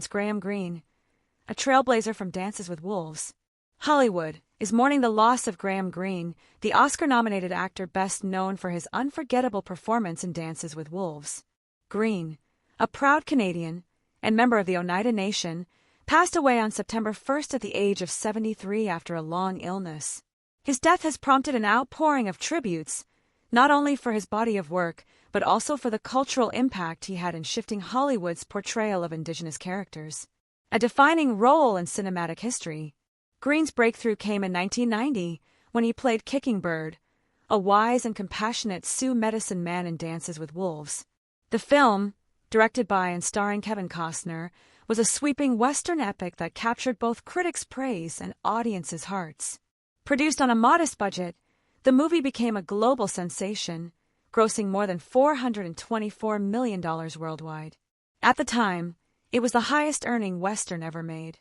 Greene, a trailblazer from Dances with Wolves. Hollywood is mourning the loss of Greene, the Oscar-nominated actor best known for his unforgettable performance in Dances with Wolves. Greene, a proud Canadian and member of the Oneida Nation, passed away on September 1st at the age of 73 after a long illness. His death has prompted an outpouring of tributes, not only for his body of work, but also for the cultural impact he had in shifting Hollywood's portrayal of Indigenous characters. A defining role in cinematic history, Greene's breakthrough came in 1990 when he played Kicking Bird, a wise and compassionate Sioux medicine man in Dances with Wolves. The film, directed by and starring Kevin Costner, was a sweeping Western epic that captured both critics' praise and audiences' hearts. Produced on a modest budget, the movie became a global sensation, grossing more than $424 million worldwide. At the time, it was the highest-earning Western ever made.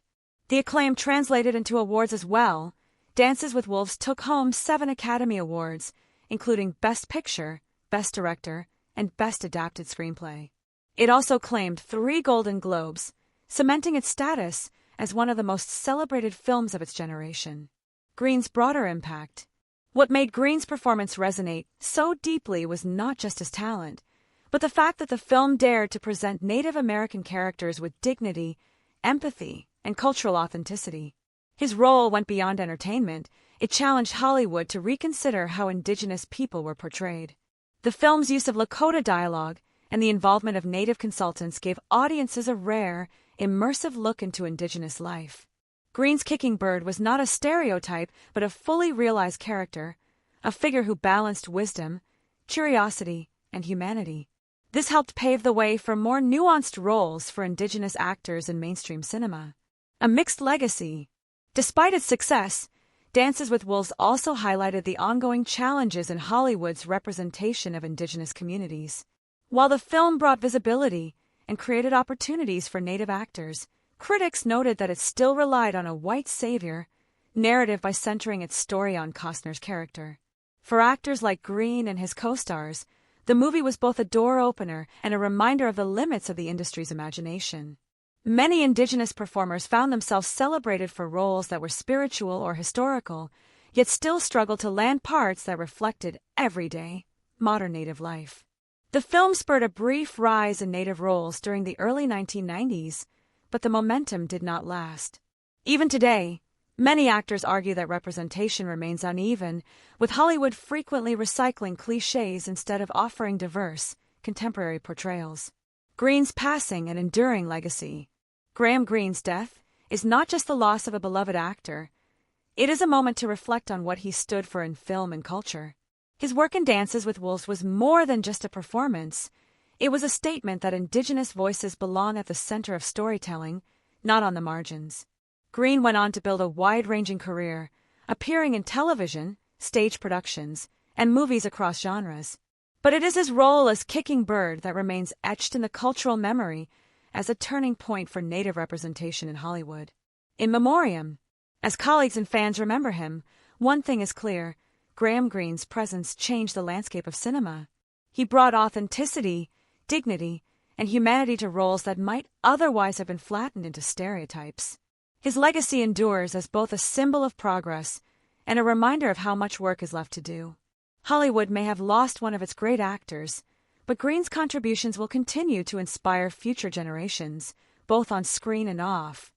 The acclaim translated into awards as well. Dances with Wolves took home 7 Academy Awards, including Best Picture, Best Director, and Best Adapted Screenplay. It also claimed 3 Golden Globes, cementing its status as one of the most celebrated films of its generation. Greene's broader impact. What made Greene's performance resonate so deeply was not just his talent, but the fact that the film dared to present Native American characters with dignity, empathy, and cultural authenticity. His role went beyond entertainment. It challenged Hollywood to reconsider how Indigenous people were portrayed. The film's use of Lakota dialogue and the involvement of Native consultants gave audiences a rare, immersive look into Indigenous life. Greene's Kicking Bird was not a stereotype, but a fully realized character, a figure who balanced wisdom, curiosity, and humanity. This helped pave the way for more nuanced roles for Indigenous actors in mainstream cinema. A mixed legacy. Despite its success, Dances with Wolves also highlighted the ongoing challenges in Hollywood's representation of Indigenous communities. While the film brought visibility and created opportunities for Native actors, critics noted that it still relied on a white savior narrative by centering its story on Costner's character. For actors like Greene and his co-stars, the movie was both a door opener and a reminder of the limits of the industry's imagination. Many Indigenous performers found themselves celebrated for roles that were spiritual or historical, yet still struggled to land parts that reflected everyday, modern Native life. The film spurred a brief rise in Native roles during the early 1990s, but the momentum did not last. Even today, many actors argue that representation remains uneven, with Hollywood frequently recycling cliches instead of offering diverse, contemporary portrayals. Greene's passing and enduring legacy. Greene's death is not just the loss of a beloved actor. It is a moment to reflect on what he stood for in film and culture. His work in Dances with Wolves was more than just a performance. It was a statement that Indigenous voices belong at the center of storytelling, not on the margins. Greene went on to build a wide-ranging career, appearing in television, stage productions, and movies across genres. But it is his role as Kicking Bird that remains etched in the cultural memory as a turning point for Native representation in Hollywood. In memoriam, as colleagues and fans remember him, one thing is clear: Greene's presence changed the landscape of cinema. He brought authenticity, dignity, and humanity to roles that might otherwise have been flattened into stereotypes. His legacy endures as both a symbol of progress and a reminder of how much work is left to do. Hollywood may have lost one of its great actors, but Greene's contributions will continue to inspire future generations, both on screen and off.